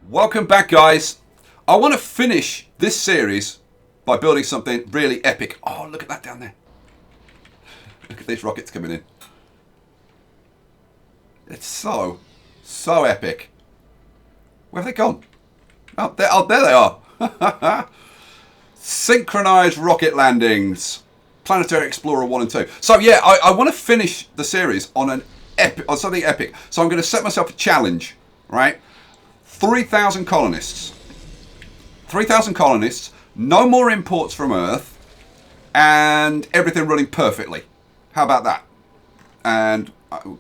Welcome back, guys. I want to finish this series by building something really epic. Oh, look at that down there. Look at these rockets coming in. It's so epic. Where have they gone? Oh, there they are. Synchronized rocket landings. Planetary Explorer 1 and 2. So yeah, I want to finish the series on something epic. So I'm going to set myself a challenge, right? 3,000 colonists. 3,000 colonists, no more imports from Earth, and everything running perfectly. How about that? And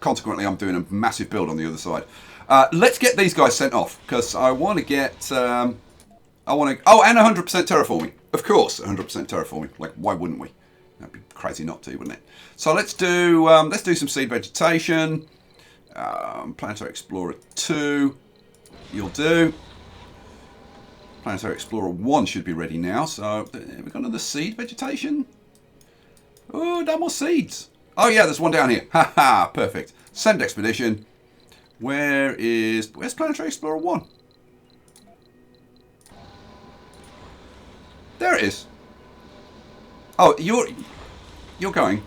consequently, I'm doing a massive build on the other side. Let's get these guys sent off, because I want to get... oh, and 100% terraforming. Of course, 100% terraforming. Like, why wouldn't we? That'd be crazy not to, wouldn't it? So let's do some seed vegetation. Planetary Explorer 2. You'll do. Planetary Explorer 1 should be ready now. So we've got another seed vegetation. Oh, no more seeds. Oh yeah, there's one down here. Haha, perfect. Send expedition. Where's Planetary Explorer 1? There it is. Oh, you're going.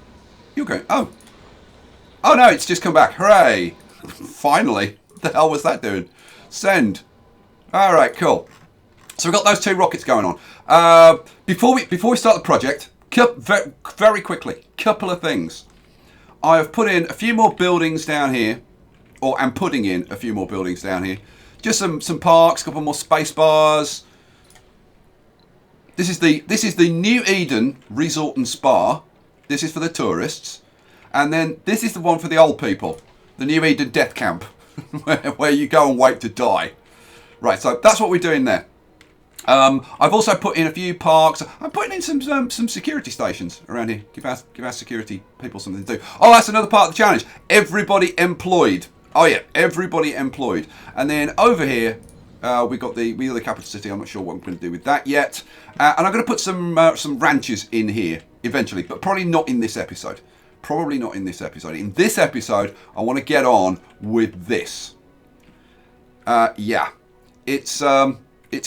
Oh. Oh no, it's just come back. Hooray. Finally. What the hell was that doing? Send. All right, cool. So we've got those two rockets going on. Before we start the project, very quickly, couple of things. I have put in a few more buildings down here, I'm putting in a few more buildings down here. Just some parks, a couple more space bars. This is the New Eden Resort and Spa. This is for the tourists, and then this is the one for the old people, the New Eden Death Camp, where you go and wait to die. Right, so that's what we're doing there. I've also put in a few parks. I'm putting in some security stations around here. Give our security people something to do. Oh, that's another part of the challenge. Everybody employed. Oh yeah, everybody employed. And then over here, we got the capital city. I'm not sure what I'm going to do with that yet. And I'm going to put some ranches in here eventually, but probably not in this episode. Probably not in this episode. In this episode, I want to get on with this. Yeah, it's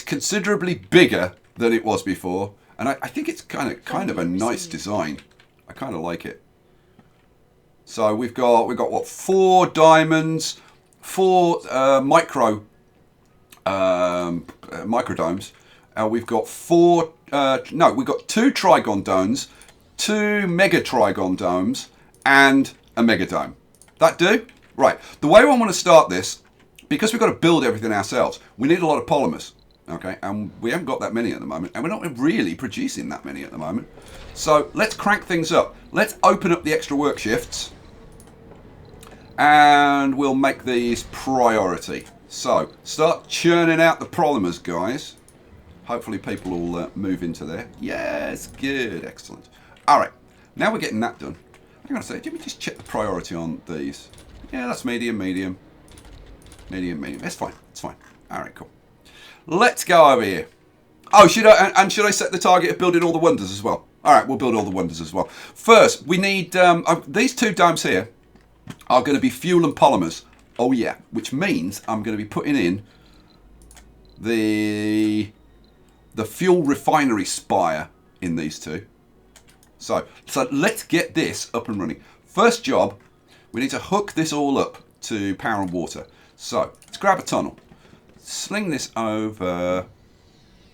considerably bigger than it was before, and I think it's kind of a nice design. I kind of like it. So we've got what, 4 diamonds, 4 microdomes. We've got 2 trigon domes, 2 mega trigon domes, and a mega dome. That do? Right. The way I want to start this, because we've got to build everything ourselves, we need a lot of polymers. Okay, and we haven't got that many at the moment, and we're not really producing that many at the moment. So let's crank things up. Let's open up the extra work shifts, and we'll make these priority. So start churning out the polymers, guys. Hopefully people will move into there. Yes, good, excellent. All right, now we're getting that done. Hang on a second, let me just check the priority on these. Yeah, that's medium. That's fine, it's fine. All right, cool. Let's go over here. Oh, should I set the target of building all the wonders as well? All right, we'll build all the wonders as well. First, we need these 2 domes here are going to be fuel and polymers. Oh yeah, which means I'm going to be putting in the fuel refinery spire in these 2. So let's get this up and running. First job, we need to hook this all up to power and water. So let's grab a tunnel. Sling this over.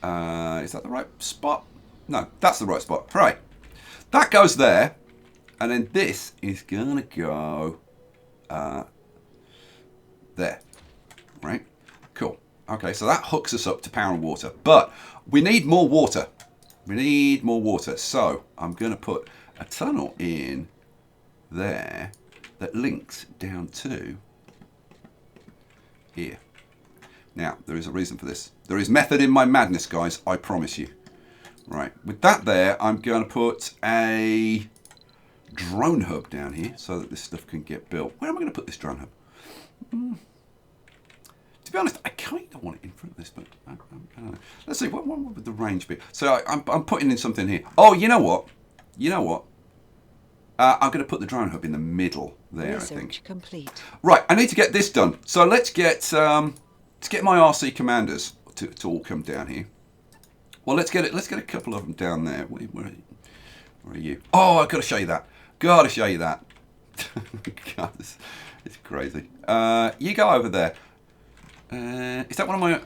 Is that the right spot? No, that's the right spot. Right. That goes there. And then this is going to go there. Right? Cool. Okay, so that hooks us up to power and water. But we need more water. So I'm going to put a tunnel in there that links down to here. Now, there is a reason for this. There is method in my madness, guys, I promise you. Right, with that there, I'm going to put a drone hub down here so that this stuff can get built. Where am I going to put this drone hub? To be honest, I kind of want it in front of this, but I don't know. Let's see, what would the range be? So I'm putting in something here. Oh, you know what? I'm going to put the drone hub in the middle there, I think. Complete. Right, I need to get this done. So let's get to get my RC commanders to all come down here. Well, let's get it. Let's get a couple of them down there. Where are you? Oh, I've got to show you that. Got to show you that. God, it's crazy. You go over there. Is that one of my?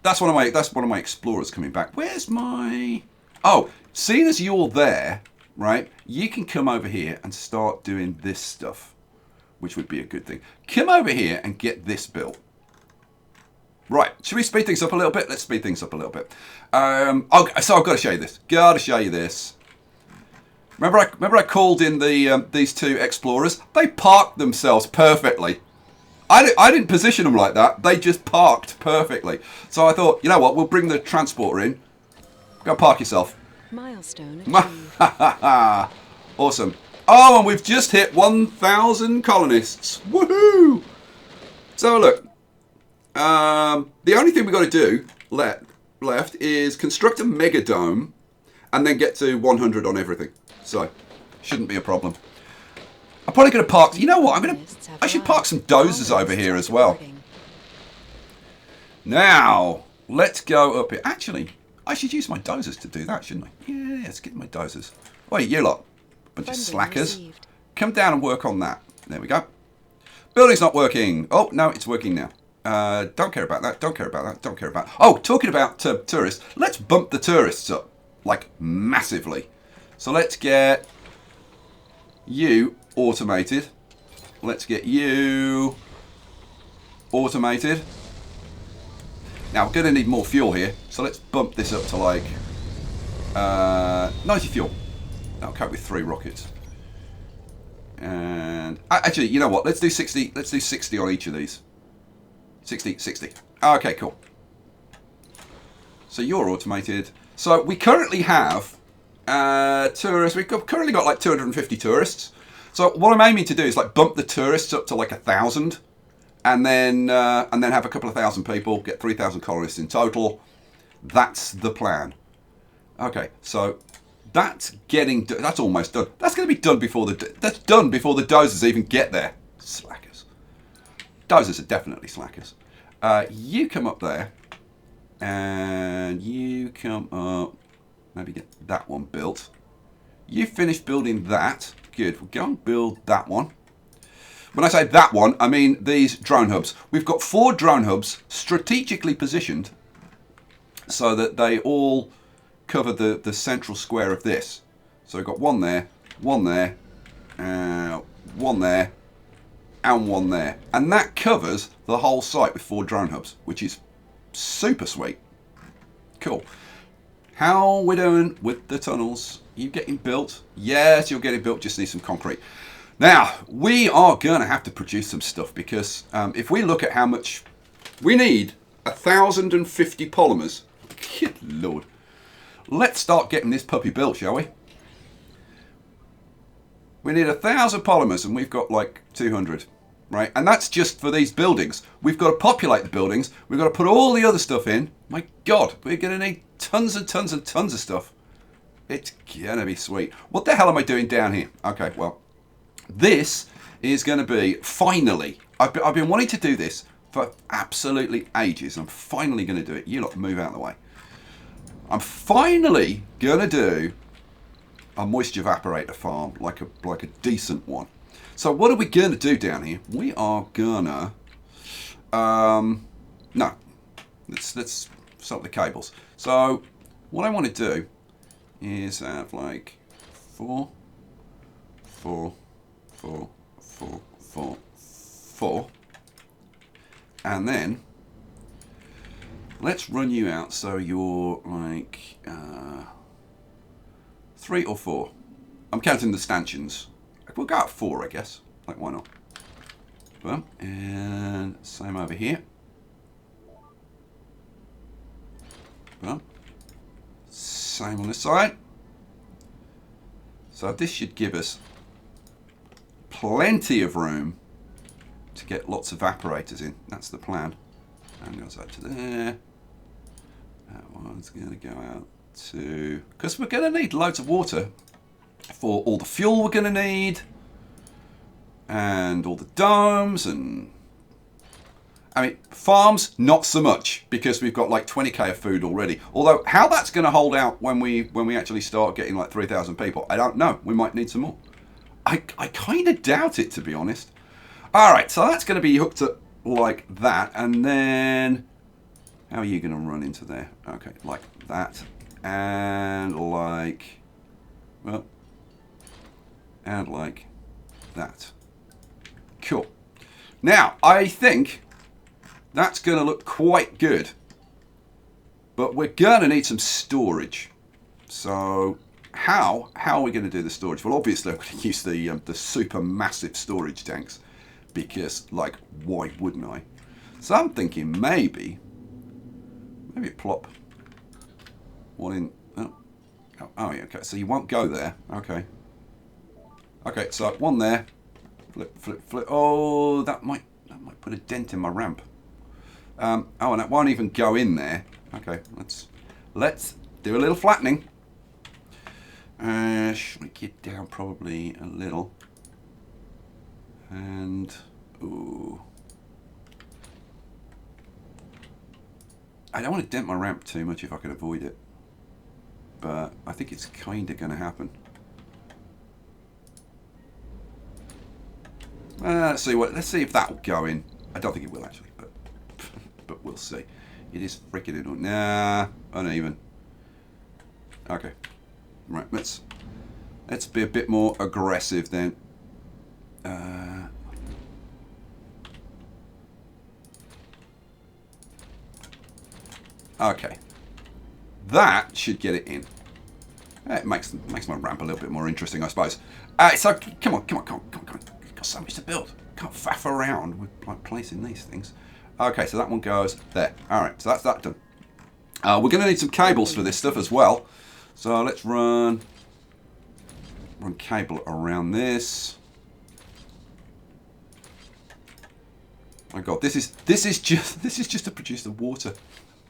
That's one of my explorers coming back. Where's my? Oh, seeing as you're there, right? You can come over here and start doing this stuff, which would be a good thing. Come over here and get this built. Right, should we speed things up a little bit? Let's speed things up a little bit. So I've got to show you this. Got to show you this. Remember I called in these two explorers? They parked themselves perfectly. I didn't position them like that. They just parked perfectly. So I thought, you know what? We'll bring the transporter in. Go park yourself. Milestone achieved. Awesome. Oh, and we've just hit 1,000 colonists. Woohoo! So look. The only thing we've got to do left is construct a mega dome and then get to 100 on everything. So, shouldn't be a problem. I'm probably going to park... You know what? I should park some dozers over here as well. Now, let's go up here. Actually, I should use my dozers to do that, shouldn't I? Yeah, let's get my dozers. Wait, you lot. Bunch of slackers. Come down and work on that. There we go. Building's not working. Oh, no, it's working now. Don't care about that. Don't care about that. Don't care about... Oh, talking about tourists. Let's bump the tourists up. Like, massively. So let's get you automated. Let's get you automated. Now, we're going to need more fuel here. So let's bump this up to like 90 fuel. That'll cope with 3 rockets. And actually, you know what? Let's do 60. Let's do 60 on each of these. 60. Okay, cool. So you're automated. So we currently have tourists. We've currently got like 250 tourists. So what I'm aiming to do is like bump the tourists up to like 1,000, and then have a couple of thousand people, get 3,000 colonists in total. That's the plan. Okay, so that's that's almost done. That's going to be done before the dozers even get there. Slackers. Dozers are definitely slackers. You come up there, and you come up. Maybe get that one built. You finish building that. Good. We'll go and build that one. When I say that one, I mean these drone hubs. We've got 4 drone hubs strategically positioned so that they all cover the central square of this. So we've got one there, one there, one there, and one there. And that covers the whole site with 4 drone hubs, which is super sweet. Cool. How we doing with the tunnels? You getting built? Yes, you're getting built. Just need some concrete. Now, we are going to have to produce some stuff because if we look at how much... We need 1,050 polymers. Good Lord. Let's start getting this puppy built, shall we? We need 1,000 polymers and we've got like 200. Right? And that's just for these buildings. We've got to populate the buildings. We've got to put all the other stuff in. My God, we're going to need tons and tons and tons of stuff. It's going to be sweet. What the hell am I doing down here? Okay, well, this is going to be, finally, I've been wanting to do this for absolutely ages. I'm finally going to do it. You lot move out of the way. I'm finally going to do a moisture evaporator farm, like a decent one. So what are we going to do down here? We are gonna, no, let's start with the cables. So what I want to do is have like 4, 4, 4, 4, 4, 4, and then let's run you out so you're like 3 or 4. I'm counting the stanchions. We'll go at 4, I guess. Like, why not? Boom. And same over here. Boom. Same on this side. So this should give us plenty of room to get lots of evaporators in. That's the plan. And goes out to there. That one's going to go out to... Because we're going to need loads of water for all the fuel we're going to need, and all the domes, and I mean, farms, not so much, because we've got like 20k of food already. Although, how that's going to hold out when we actually start getting like 3,000 people, I don't know. We might need some more. I kind of doubt it, to be honest. All right, so that's going to be hooked up like that, and then how are you going to run into there? Okay, like that, and like, well, and like that. Cool. Now, I think that's going to look quite good, but we're going to need some storage. So how are we going to do the storage? Well, obviously, I'm going to use the super massive storage tanks, because, like, why wouldn't I? So I'm thinking maybe plop one in. Oh, yeah, okay. So you won't go there. Okay. Okay, so one there. Flip. Oh, that might put a dent in my ramp. Oh, and that won't even go in there. Okay, let's do a little flattening. Shrink it down probably a little. And ooh, I don't want to dent my ramp too much if I can avoid it, but I think it's kind of going to happen. Let's see if that will go in. I don't think it will actually, but we'll see. It is freaking in. Nah, uneven. Okay, right. Let's be a bit more aggressive then. Okay, that should get it in. It makes my ramp a little bit more interesting, I suppose. So come on. Got so much to build. Can't faff around with like placing these things. Okay, so that one goes there. All right, so that's that done. We're going to need some cables for this stuff as well. So let's run cable around this. My God, this is just to produce the water,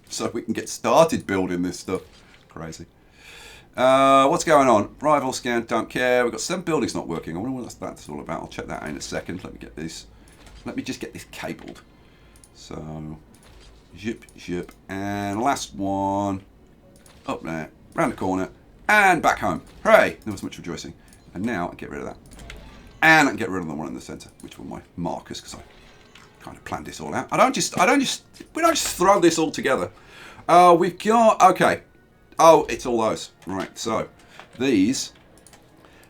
so we can get started building this stuff. Crazy. What's going on? Rival scan, don't care. We've got 7 buildings not working. I wonder what that's all about. I'll check that out in a second. Let me just get this cabled. So, zip, and last one up there, round the corner, and back home. Hooray! There was much rejoicing. And now I get rid of that, and I can get rid of the one in the centre, which were my markers, because I kind of planned this all out. We don't just throw this all together. We've got, okay. Oh, it's all those. Right, so these,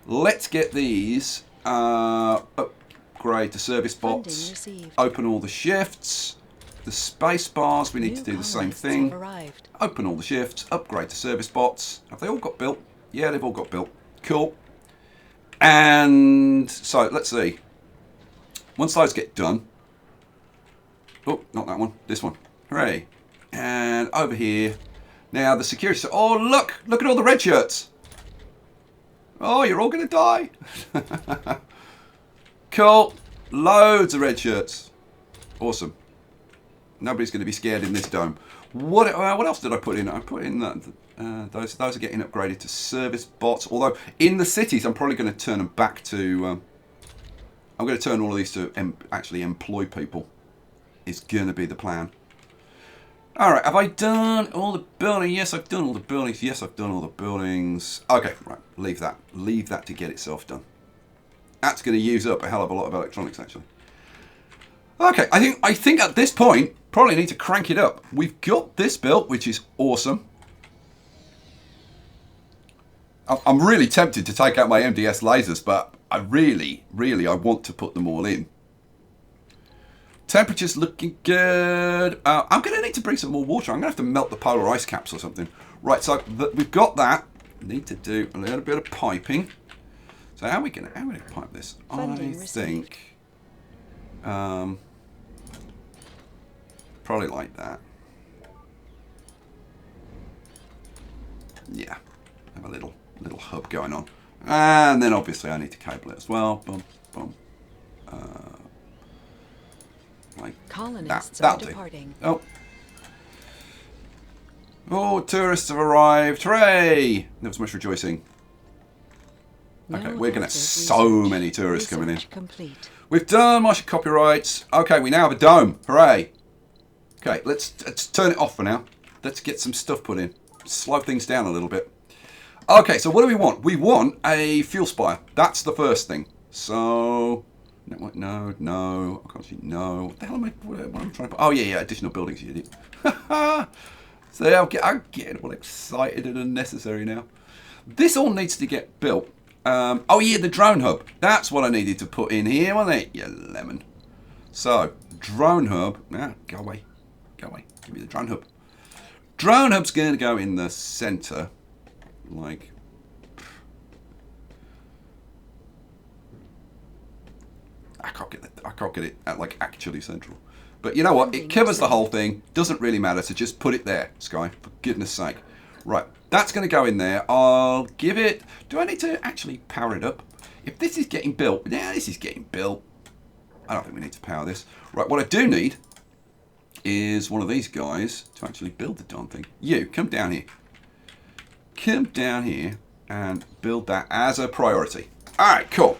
let's get these, upgrade to service bots, open all the shifts, the space bars, we need to do the same thing. Open all the shifts, upgrade to service bots. Have they all got built? Yeah, they've all got built. Cool. And so, let's see. Once those get done, oh, not that one, this one. Hooray. And over here, now the security, oh look at all the red shirts. Oh, you're all going to die. Cool. Loads of red shirts. Awesome. Nobody's going to be scared in this dome. What else did I put in? I put in that those are getting upgraded to service bots. Although in the cities, I'm probably going to turn them back to. I'm going to turn all of these to actually employ people. Is going to be the plan. All right, have I done all the building? Yes, I've done all the buildings. Yes, I've done all the buildings. Okay, right, leave that. Leave that to get itself done. That's going to use up a hell of a lot of electronics, actually. Okay, I think at this point, probably need to crank it up. We've got this built, which is awesome. I'm really tempted to take out my MDS lasers, but I really want to put them all in. Temperature's looking good. I'm going to need to bring some more water. I'm going to have to melt the polar ice caps or something. Right, so we've got that. Need to do a little bit of piping. So how are we going to pipe this? I think probably like that. Yeah, have a little hub going on, and then obviously I need to cable it as well. Boom, boom. Like Colonists are departing. Oh, tourists have arrived! Hooray! There was much rejoicing. Okay, we're going to have so many tourists coming in. Complete. We've done Martian copyrights. Okay, we now have a dome. Hooray! Okay, let's turn it off for now. Let's get some stuff put in. Slow things down a little bit. Okay, so what do we want? We want a fuel spire. That's the first thing. So, no. I can't see, no. What the hell am I trying to put? Oh, yeah, additional buildings, you idiot. So I'm getting all excited and unnecessary now. This all needs to get built. Oh, yeah, the drone hub. That's what I needed to put in here, wasn't it? You lemon. So, drone hub. Go away. Give me the drone hub. Drone hub's going to go in the center. Like, I can't get it at like actually central. But you know what? It covers the whole thing. Doesn't really matter. So just put it there, Sky. For goodness sake. Right. That's going to go in there. I'll give it. Do I need to actually power it up? If this is getting built, yeah, this is getting built. I don't think we need to power this. Right. What I do need is one of these guys to actually build the darn thing. You come down here. Come down here and build that as a priority. All right. Cool.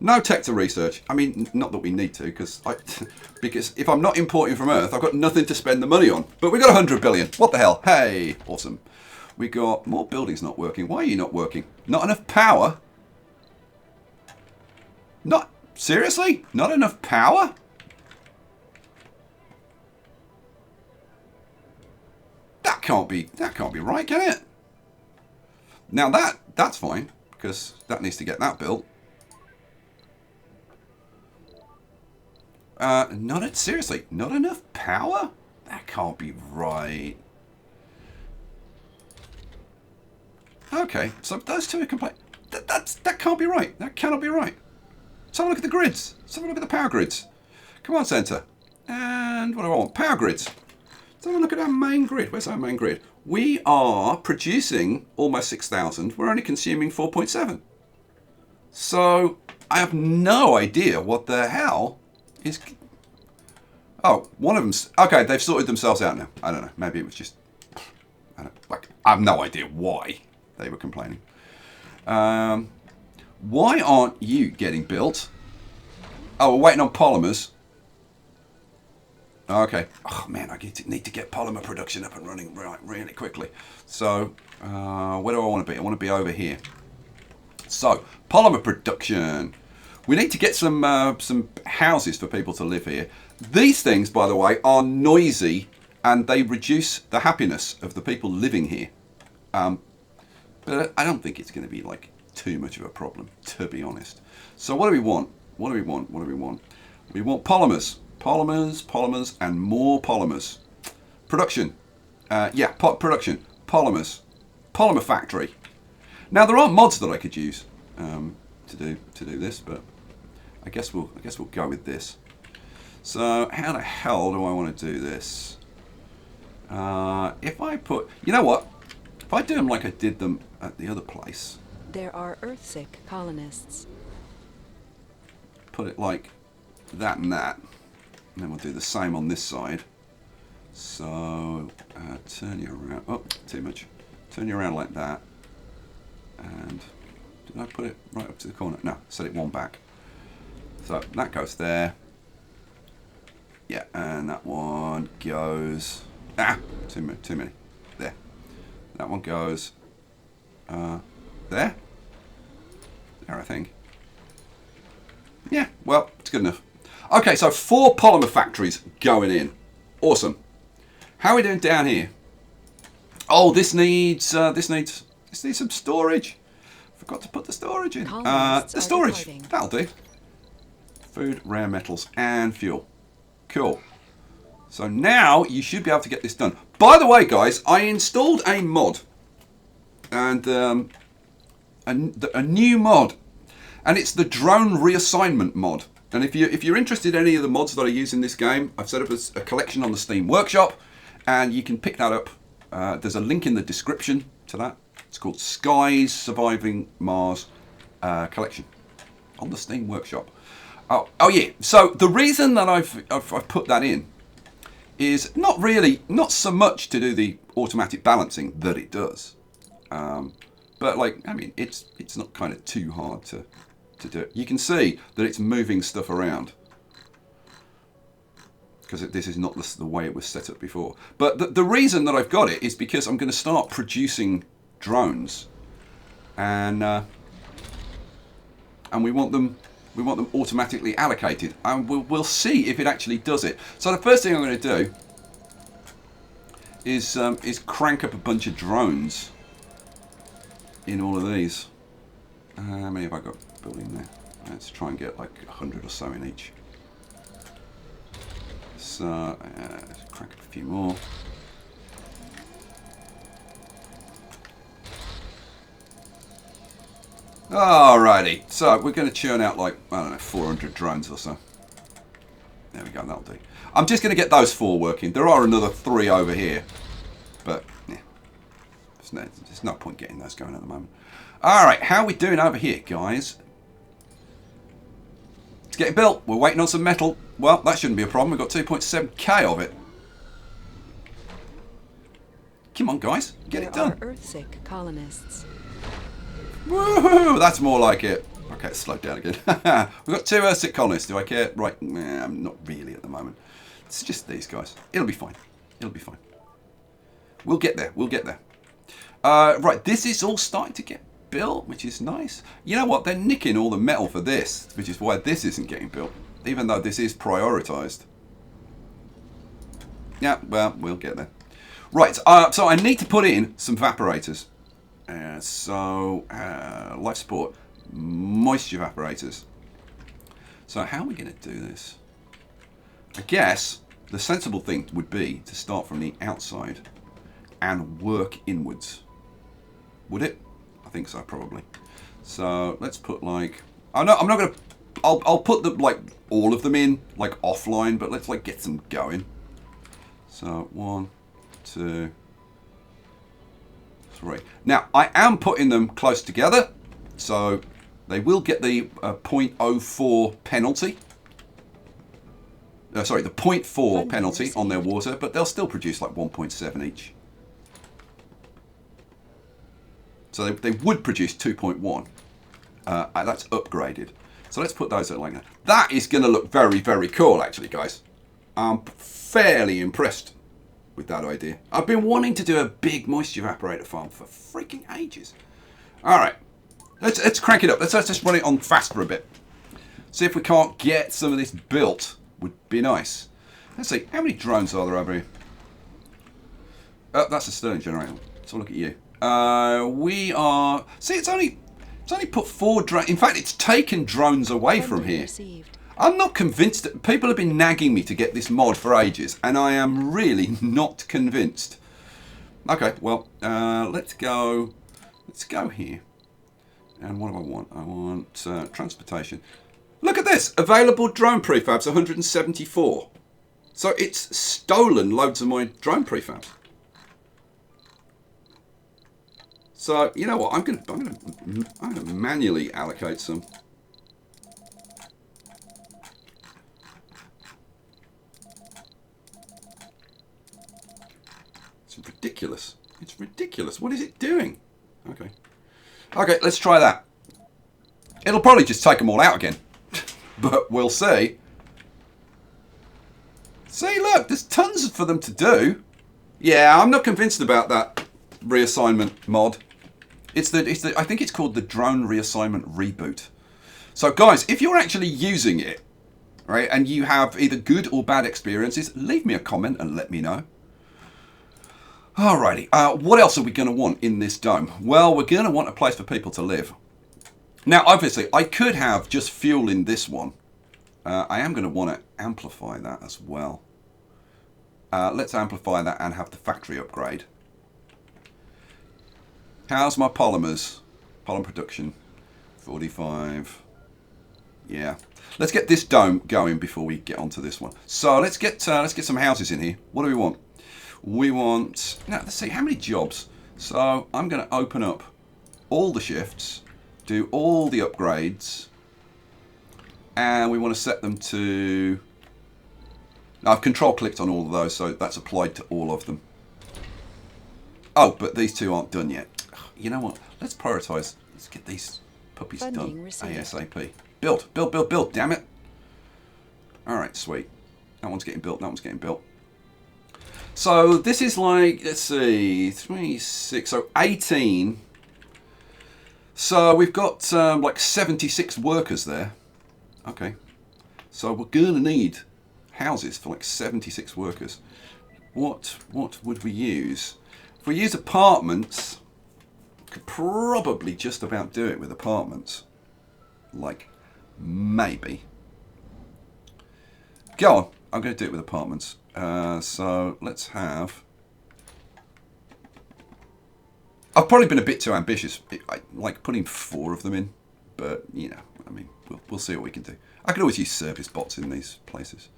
No tech to research. I mean, not that we need to, because if I'm not importing from Earth, I've got nothing to spend the money on. But we got 100 billion. What the hell? Hey, awesome. We got more buildings not working. Why are you not working? Not enough power? Not seriously? Not enough power? That can't be right, can it? Now that's fine, because that needs to get that built. Seriously, not enough power? That can't be right. Okay, so those two are complete. That can't be right. That cannot be right. Let's have a look at the grids. Let's have a look at the power grids. Come on, center. And what do I want? Power grids. Let's have a look at our main grid. Where's our main grid? We are producing almost 6,000. We're only consuming 4.7. So I have no idea what the hell is. Oh, one of them's okay. They've sorted themselves out now. I don't know. Maybe it was just. I have no idea why they were complaining. Why aren't you getting built? Oh, we're waiting on polymers. Okay. Oh man, I need to get polymer production up and running really quickly. So, where do I want to be? I want to be over here. So, polymer production. We need to get some houses for people to live here. These things, by the way, are noisy and they reduce the happiness of the people living here. But I don't think it's going to be like too much of a problem, to be honest. So what do we want? What do we want? We want polymers. Polymers, and more polymers. Production. Production. Polymers. Polymer factory. Now there are mods that I could use to do this, but I guess we'll go with this. So how the hell do I want to do this? If I put, you know what? If I do them like I did them at the other place. There are Earthsick colonists. Put it like that and that. And then we'll do the same on this side. So turn you around. Oh, too much. Turn you around like that. And did I put it right up to the corner? No, set it one back. So that goes there. Yeah, and that one goes. Too many. There. That one goes. There. There, I think. Yeah, well, it's good enough. Okay, so 4 polymer factories going in. Awesome. How are we doing down here? Oh, this needs some storage. Forgot to put the storage in. The storage. That'll do. Food, rare metals, and fuel. Cool. So now you should be able to get this done. By the way, guys, I installed a mod. And a new mod. And it's the drone reassignment mod. And if you're interested in any of the mods that I use in this game, I've set up a collection on the Steam Workshop, and you can pick that up. There's a link in the description to that. It's called Skies Surviving Mars collection on the Steam Workshop. Oh yeah. So the reason that I've put that in is not so much to do the automatic balancing that it does, but like I mean it's not kind of too hard to do it. You can see that it's moving stuff around because this is not the way it was set up before. But the reason that I've got it is because I'm going to start producing drones, and we want them automatically allocated, and we'll see if it actually does it. So the first thing I'm going to do is crank up a bunch of drones in all of these. How many have I got built in there? Let's try and get like 100 or so in each. So let's crank up a few more. Alrighty, so we're going to churn out like, I don't know, 400 drones or so. There we go, that'll do. I'm just going to get those 4 working. There are another 3 over here, but yeah, there's no point getting those going at the moment. Alright, how are we doing over here, guys? It's getting built. We're waiting on some metal. Well, that shouldn't be a problem. We've got 2.7k of it. Come on, guys, get it done. There are Earthsick colonists. Woohoo! That's more like it. Okay, let's slow down again. We've got 2 Earthsick colonists. Do I care? Right, nah, not really at the moment. It's just these guys. It'll be fine. It'll be fine. We'll get there. We'll get there. Right, this is all starting to get built, which is nice. You know what? They're nicking all the metal for this, which is why this isn't getting built, even though this is prioritized. Yeah, well, we'll get there. Right, so I need to put in some evaporators. Life support, moisture evaporators. So how are we going to do this? I guess the sensible thing would be to start from the outside and work inwards. Would it? I think so, probably. So let's put like, I'm not going to, I'll put the like all of them in like offline, but let's like get them going. So 1, 2, 3. Now I am putting them close together, so they will get the 0.04 penalty. Sorry, the 0.4 penalty on their water, but they'll still produce like 1.7 each. So they would produce 2.1. That's upgraded. So let's put those at like that. That is going to look very, very cool, actually, guys. I'm fairly impressed with that idea. I've been wanting to do a big moisture evaporator farm for freaking ages. All right, let's crank it up. Let's just run it on fast for a bit. See if we can't get some of this built. Would be nice. Let's see, how many drones are there over here? Oh, that's a Stirling generator. Let's have a look at you. We are. See, it's only put 4 drones. In fact, it's taken drones away from here. I'm not convinced. That people have been nagging me to get this mod for ages, and I am really not convinced. Okay, well, let's go. Let's go here. And what do I want? I want transportation. Look at this! Available drone prefabs 174. So it's stolen loads of my drone prefabs. So you know what? I'm gonna manually allocate some. It's ridiculous. It's ridiculous. What is it doing? Okay. Okay, let's try that. It'll probably just take them all out again. But we'll see. See, look, there's tons for them to do. Yeah, I'm not convinced about that reassignment mod. I think it's called the Drone Reassignment Reboot. So guys, if you're actually using it, right, and you have either good or bad experiences, leave me a comment and let me know. Alrighty, what else are we going to want in this dome? Well, we're going to want a place for people to live. Now, obviously, I could have just fuel in this one. I am going to want to amplify that as well. Let's amplify that and have the factory upgrade. How's my polymers? Polymer production, 45. Yeah. Let's get this dome going before we get onto this one. So let's get some houses in here. What do we want? We want. Now let's see how many jobs. So I'm going to open up all the shifts, do all the upgrades, and we want to set them to. Now I've control clicked on all of those, so that's applied to all of them. Oh, but these 2 aren't done yet. You know what? Let's prioritize. Let's get these puppies done ASAP. Build, damn it. All right, sweet. That one's getting built. That one's getting built. So this is like, let's see, 3, 6, so 18. So we've got like 76 workers there. Okay. So we're going to need houses for like 76 workers. What would we use? If we use apartments, could probably just about do it with apartments. Like, maybe. Go on. I'm going to do it with apartments. So let's have... I've probably been a bit too ambitious, like putting 4 of them in. But, you know, I mean, we'll see what we can do. I can always use service bots in these places.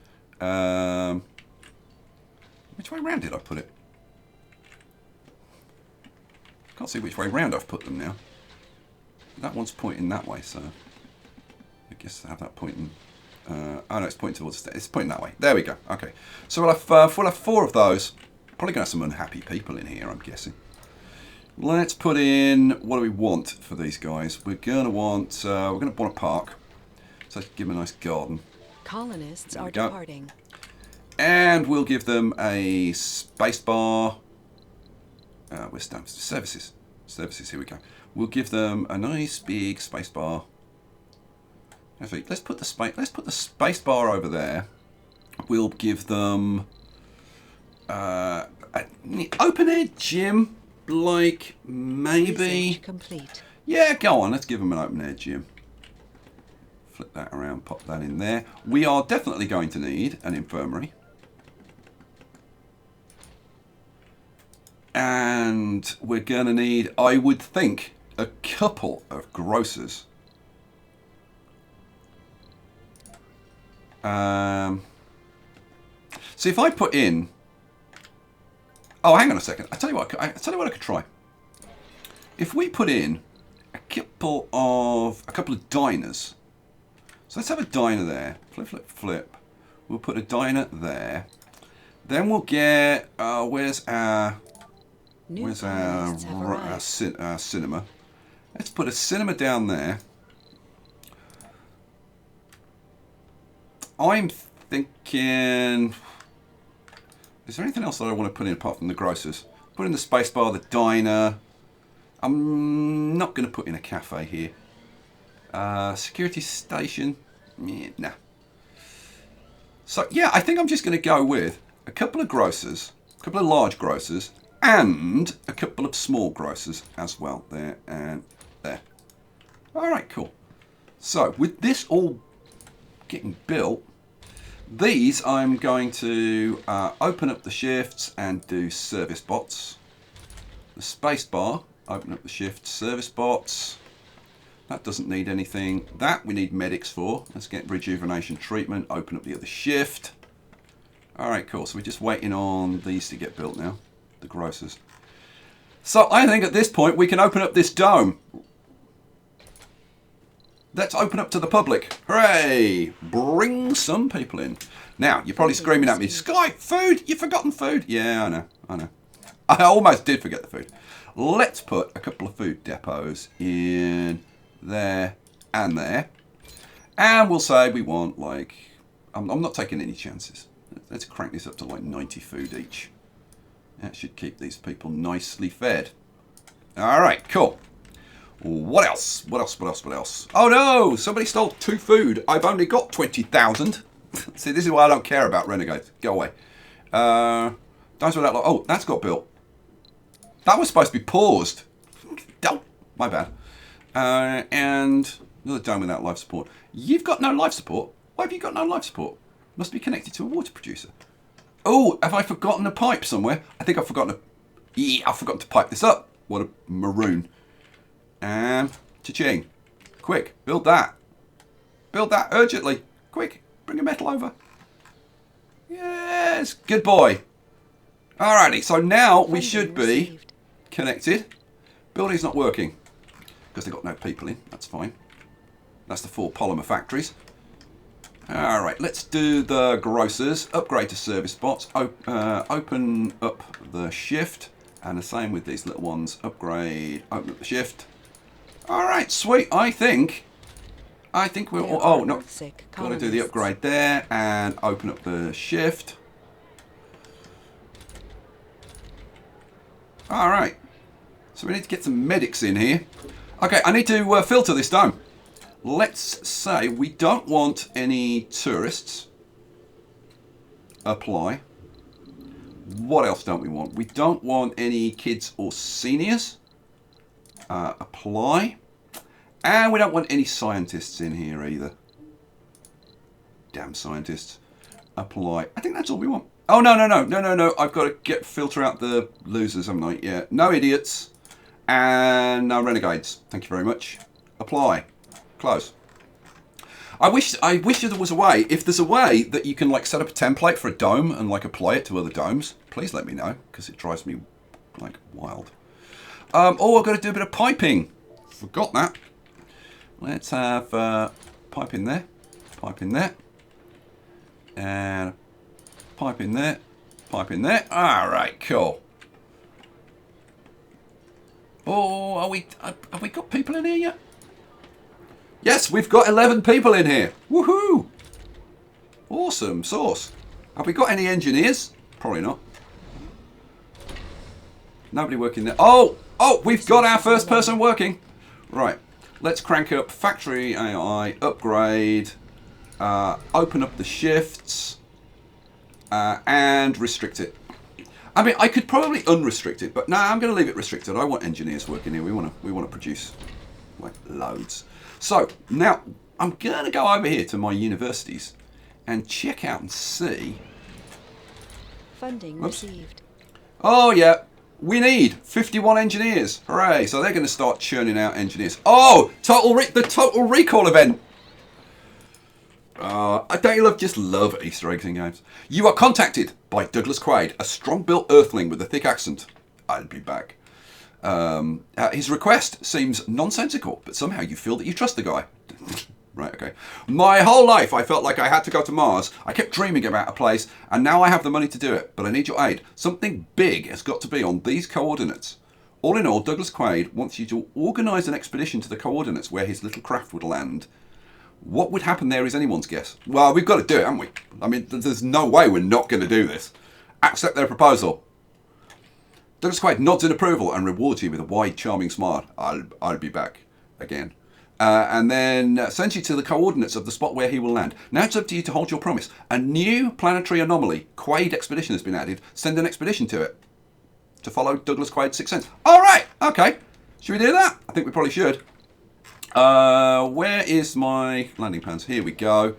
Which way round did I put it? Can't see which way round I've put them now. That one's pointing that way, so I guess I have that pointing. Oh no, it's pointing towards. It's pointing that way. There we go. Okay, so we'll have 4 of those. Probably gonna have some unhappy people in here, I'm guessing. Let's put in. What do we want for these guys? We're gonna want. We're gonna want a park. So let's give them a nice garden. Colonists are departing. And we'll give them a space bar. Where's services? Services. Here we go. We'll give them a nice big space bar. Actually, let's put the space bar over there. We'll give them an open air gym, like maybe. Complete. Yeah, go on. Let's give them an open air gym. Flip that around, pop that in there. We are definitely going to need an infirmary. And we're going to need, I would think, a couple of grocers. So if I put in... Oh, hang on a second. I tell you what I could try. If we put in a couple of diners. So let's have a diner there. Flip, flip, flip. We'll put a diner there. Then we'll get... where's our cinema? Let's put a cinema down there. I'm thinking... Is there anything else that I want to put in apart from the grocers? Put in the space bar, the diner. I'm not going to put in a cafe here. Security station. Yeah, nah. So, yeah, I think I'm just going to go with a couple of grocers, a couple of large grocers, and a couple of small grocers as well. There and there. All right, cool. So, with this all getting built, these I'm going to open up the shifts and do service bots. The space bar, open up the shift, service bots. That doesn't need anything. That we need medics for. Let's get rejuvenation treatment, open up the other shift. Alright, cool. So we're just waiting on these to get built now, the grocers. So I think at this point we can open up this dome. Let's open up to the public. Hooray! Bring some people in. Now, you're probably screaming at me, Sky, food! You've forgotten food! Yeah, I know. I almost did forget the food. Let's put a couple of food depots in there and there. And we'll say we want, like... I'm not taking any chances. Let's crank this up to like 90 food each. That should keep these people nicely fed. Alright, cool. What else? What else? Oh no! Somebody stole 2 food. I've only got 20,000. See, this is why I don't care about renegades. Go away. Oh, that's got built. That was supposed to be paused. Oh, my bad. And another dome without life support. You've got no life support? Why have you got no life support? Must be connected to a water producer. Oh, have I forgotten a pipe somewhere? I think I've forgotten I've forgotten to pipe this up. What a maroon. And cha-ching. Quick, build that. Build that urgently. Quick, bring a metal over. Yes, good boy. Alrighty, so now we should be connected. Building's not working because they've got no people in. That's fine. That's the 4 polymer factories. Alright, let's do the grocers. Upgrade to service bots. Open up the shift. And the same with these little ones. Upgrade, open up the shift. Alright, sweet. I think I think we're... There Oh, are no. Earthsick Got to do the colonists. upgrade there and open up the shift. Alright. So we need to get some medics in here. Okay, I need to filter this dome. Let's say we don't want any tourists. Apply. What else don't we want? We don't want any kids or seniors. Apply. And we don't want any scientists in here either. Damn scientists. Apply. I think that's all we want. Oh, no. I've got to filter out the losers, haven't I? Yeah. No idiots. And no renegades. Thank you very much. Apply. Close. I wish there was a way. If there's a way that you can like set up a template for a dome and like apply it to other domes, please let me know, because it drives me like wild. Oh, I've got to do a bit of piping. Forgot that. Let's have pipe in there, and pipe in there. All right, cool. Oh, have we got people in here yet? Yes, we've got 11 people in here. Woohoo! Awesome sauce. Have we got any engineers? Probably not. Nobody working there. Oh, we've got our first person working. Right. Let's crank up factory AI, upgrade, open up the shifts, and restrict it. I mean, I could probably unrestrict it, but no, I'm going to leave it restricted. I want engineers working here. We want to produce like loads. So now I'm going to go over here to my universities and check out and see. Funding received. Oh yeah, we need 51 engineers. Hooray! So they're going to start churning out engineers. Oh, the total recall event. Don't you just love Easter eggs in games? You are contacted by Douglas Quaid, a strong-built earthling with a thick accent. I'll be back. His request seems nonsensical, but somehow you feel that you trust the guy. Right, okay. My whole life I felt like I had to go to Mars. I kept dreaming about a place, and now I have the money to do it, but I need your aid. Something big has got to be on these coordinates. All in all, Douglas Quaid wants you to organise an expedition to the coordinates where his little craft would land. What would happen there is anyone's guess. Well, we've got to do it, haven't we? I mean, there's no way we're not going to do this. Accept their proposal. Douglas Quaid nods in approval and rewards you with a wide, charming smile. I'll be back again. And then sends you to the coordinates of the spot where he will land. Now it's up to you to hold your promise. A new planetary anomaly, Quaid Expedition, has been added. Send an expedition to it to follow Douglas Quaid's sixth sense. All right, okay. Should we do that? I think we probably should. Where is my landing plans? Here we go.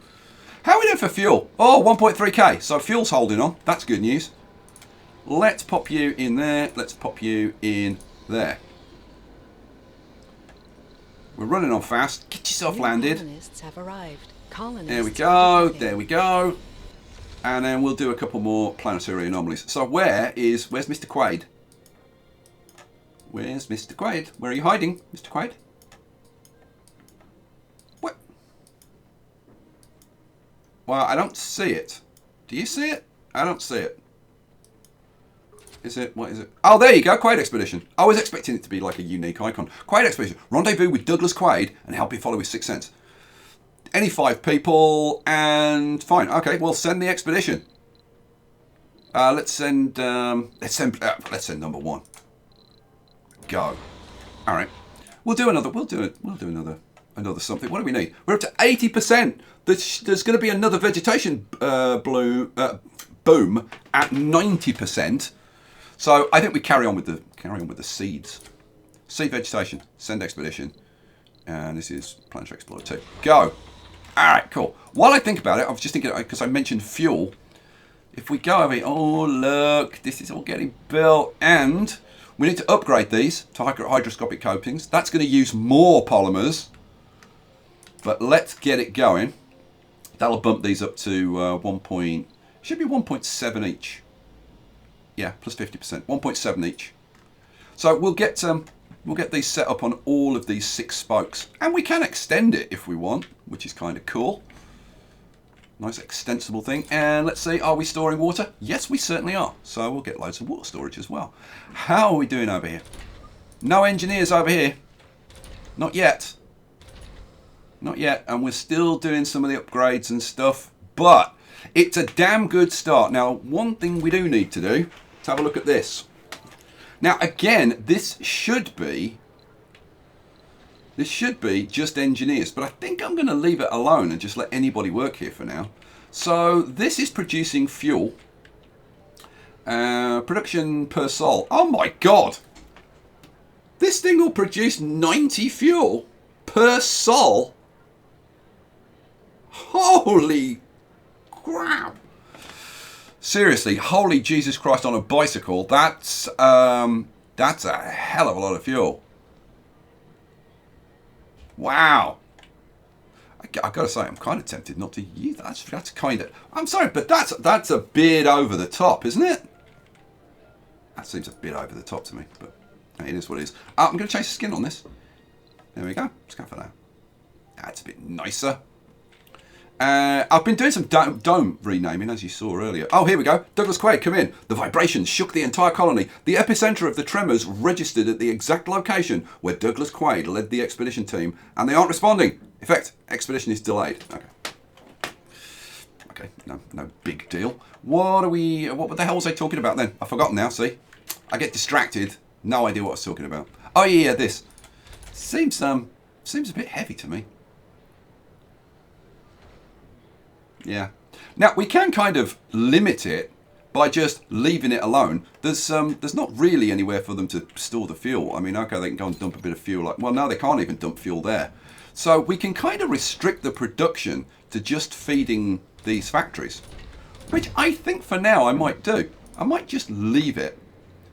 How are we doing for fuel? Oh, 1.3k. So fuel's holding on. That's good news. Let's pop you in there. Let's pop you in there. We're running on fast. Get yourself landed. Colonists have arrived. Colonists There we go. There we go. And then we'll do a couple more planetary anomalies. So where's Mr. Quaid? Where's Mr. Quaid? Where are you hiding, Mr. Quaid? What? Well, I don't see it. Do you see it? I don't see it. Is it? What is it? Oh, there you go. Quaid Expedition. I was expecting it to be like a unique icon. Quaid Expedition. Rendezvous with Douglas Quaid and help you follow his sixth sense. Any 5 people and fine. Okay, we'll send the expedition. Let's send number 1. Go. All right. We'll do another something. What do we need? We're up to 80%. There's going to be another vegetation boom at 90%. So I think we carry on with the seeds. Seed vegetation. Send expedition. And this is Planetary Explorer 2. Go. All right, cool. While I think about it, I was just thinking, because I mentioned fuel. If we go over here, oh look, this is all getting built, and we need to upgrade these to hydroscopic coatings. That's going to use more polymers, but let's get it going. That'll bump these up to should be 1.7 each. Yeah, plus 50%, 1.7 each. So we'll get these set up on all of these 6 spokes, and we can extend it if we want, which is kind of cool. Nice extensible thing. And let's see, are we storing water? Yes, we certainly are. So we'll get loads of water storage as well. How are we doing over here? No engineers over here. Not yet. Not yet. And we're still doing some of the upgrades and stuff. But it's a damn good start. Now, one thing we do need to do is have a look at this. Now, again, this should be just engineers. But I think I'm going to leave it alone and just let anybody work here for now. So this is producing fuel. Production per sol. Oh my god! This thing will produce 90 fuel per sol. Holy crap! Seriously, holy Jesus Christ on a bicycle. That's a hell of a lot of fuel. Wow. I've got to say, I'm kind of tempted not to use that. That's kind of... I'm sorry, but that's a bit over the top, isn't it? That seems a bit over the top to me, but it is what it is. I'm going to change the skin on this. There we go. Let's go for that. That's a bit nicer. I've been doing some dome renaming, as you saw earlier. Oh, here we go. Douglas Quaid, come in. The vibrations shook the entire colony. The epicenter of the tremors registered at the exact location where Douglas Quaid led the expedition team, and they aren't responding. Effect, expedition is delayed. Okay, no big deal. What the hell was I talking about then? I've forgotten now, see? I get distracted. No idea what I was talking about. Oh yeah, this. Seems a bit heavy to me. Yeah. Now, we can kind of limit it by just leaving it alone. There's not really anywhere for them to store the fuel. I mean, okay, they can go and dump a bit of fuel. Well, no, they can't even dump fuel there. So we can kind of restrict the production to just feeding these factories, which I think for now I might do. I might just leave it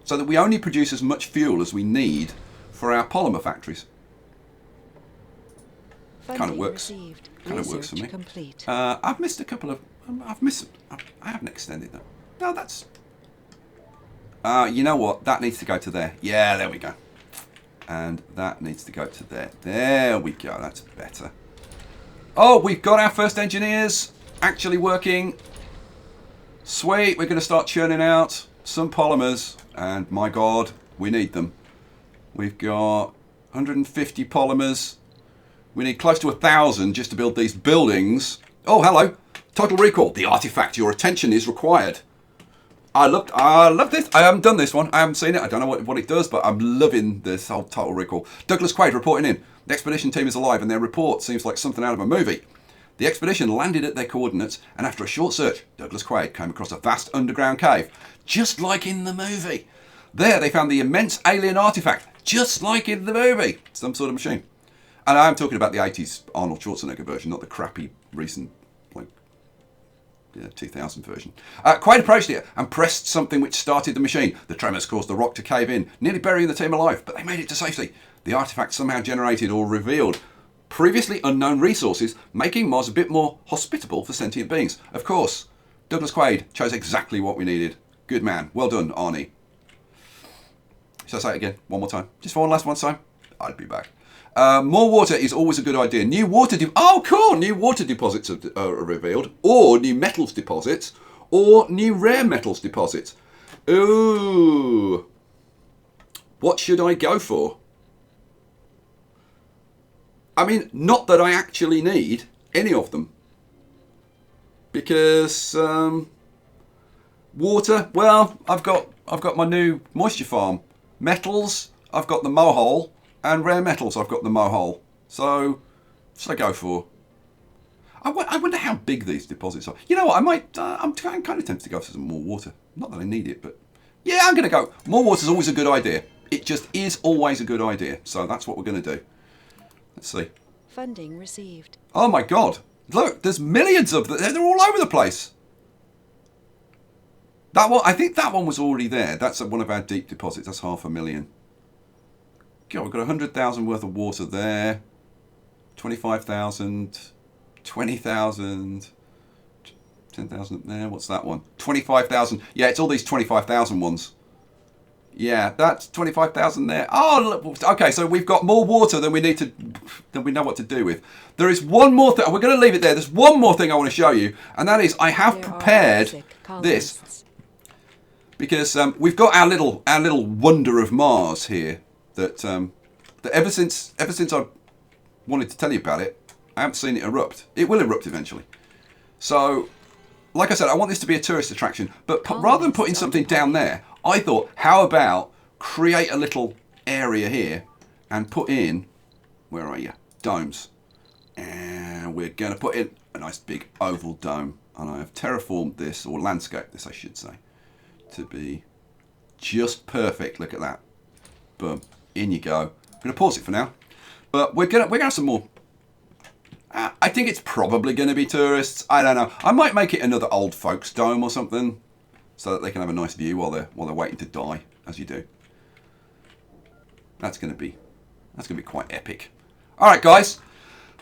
so that we only produce as much fuel as we need for our polymer factories. Kind of works. Kind of works for me. Complete. I've missed a couple of... I haven't extended them. No, that's... you know what? That needs to go to there. Yeah, there we go. And that needs to go to there. There we go. That's better. Oh, we've got our first engineers actually working. Sweet. We're going to start churning out some polymers. And my God, we need them. We've got 150 polymers. We need close to 1,000 just to build these buildings. Oh, hello. Total recall. The artifact. Your attention is required. I love this. I haven't done this one. I haven't seen it. I don't know what it does, but I'm loving this whole total recall. Douglas Quaid reporting in. The expedition team is alive and their report seems like something out of a movie. The expedition landed at their coordinates and after a short search, Douglas Quaid came across a vast underground cave, just like in the movie. There they found the immense alien artifact, just like in the movie. Some sort of machine. And I'm talking about the 80s Arnold Schwarzenegger version, not the crappy recent, 2000 version. Quaid approached it and pressed something which started the machine. The tremors caused the rock to cave in, nearly burying the team alive, but they made it to safety. The artifact somehow generated or revealed previously unknown resources, making Mars a bit more hospitable for sentient beings. Of course, Douglas Quaid chose exactly what we needed. Good man. Well done, Arnie. Shall I say it again? One more time? Just for one last time? I'd be back. More water is always a good idea. New water New water deposits are revealed, or new metals deposits, or new rare metals deposits. Ooh. What should I go for? I mean, not that I actually need any of them. Because water, well, I've got my new moisture farm. Metals, I've got the mohole. And rare metals, I've got the mohole. So, should I go for? I wonder how big these deposits are. You know what? I might. I'm kind of tempted to go for some more water. Not that I need it, but yeah, I'm going to go. More water is always a good idea. It just is always a good idea. So that's what we're going to do. Let's see. Funding received. Oh my God! Look, there's millions of them. They're all over the place. That one, I think that one was already there. That's one of our deep deposits. That's 500,000. God, we've got 100,000 worth of water there. 25,000, 20,000, 10,000 there. What's that one? 25,000. Yeah, it's all these 25,000 ones. Yeah, that's 25,000 there. Oh, look, okay. So we've got more water than we know what to do with. There is one more thing. We're going to leave it there. There's one more thing I want to show you, and that is I have prepared this because we've got our little wonder of Mars here. That ever since I wanted to tell you about it, I haven't seen it erupt. It will erupt eventually. So, like I said, I want this to be a tourist attraction. But rather than putting something down there, I thought, how about create a little area here and put in, where are you? Domes. And we're going to put in a nice big oval dome. And I have terraformed this, or landscaped this, I should say, to be just perfect. Look at that. Boom. In you go. I'm going to pause it for now. But we're gonna have some more. I think it's probably going to be tourists. I don't know. I might make it another old folks dome or something, so that they can have a nice view while they're waiting to die, as you do. That's going to be quite epic. All right, guys.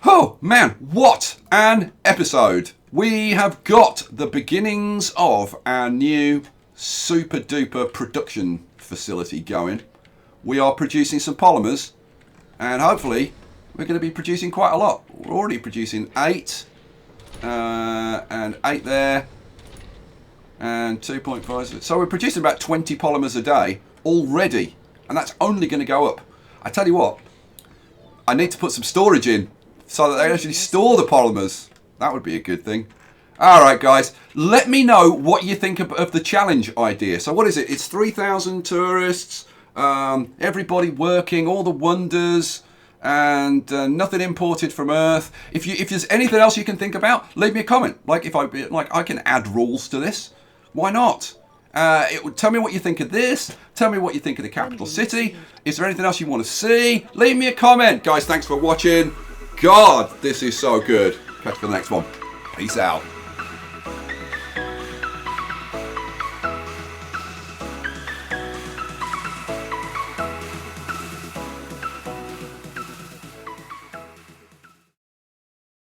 Oh man, what an episode! We have got the beginnings of our new super duper production facility going. We are producing some polymers, and hopefully we're going to be producing quite a lot. We're already producing 8, and 8 there, and 2.5. So we're producing about 20 polymers a day already, and that's only going to go up. I tell you what, I need to put some storage in so that they actually store the polymers. That would be a good thing. Alright guys, let me know what you think of the challenge idea. So what is it? It's 3,000 tourists, everybody working, all the wonders, and nothing imported from Earth. If there's anything else you can think about, leave me a comment. Like I can add rules to this. Why not? Tell me what you think of this. Tell me what you think of the capital city. Is there anything else you want to see? Leave me a comment. Guys, thanks for watching. God, this is so good. Catch you for the next one. Peace out.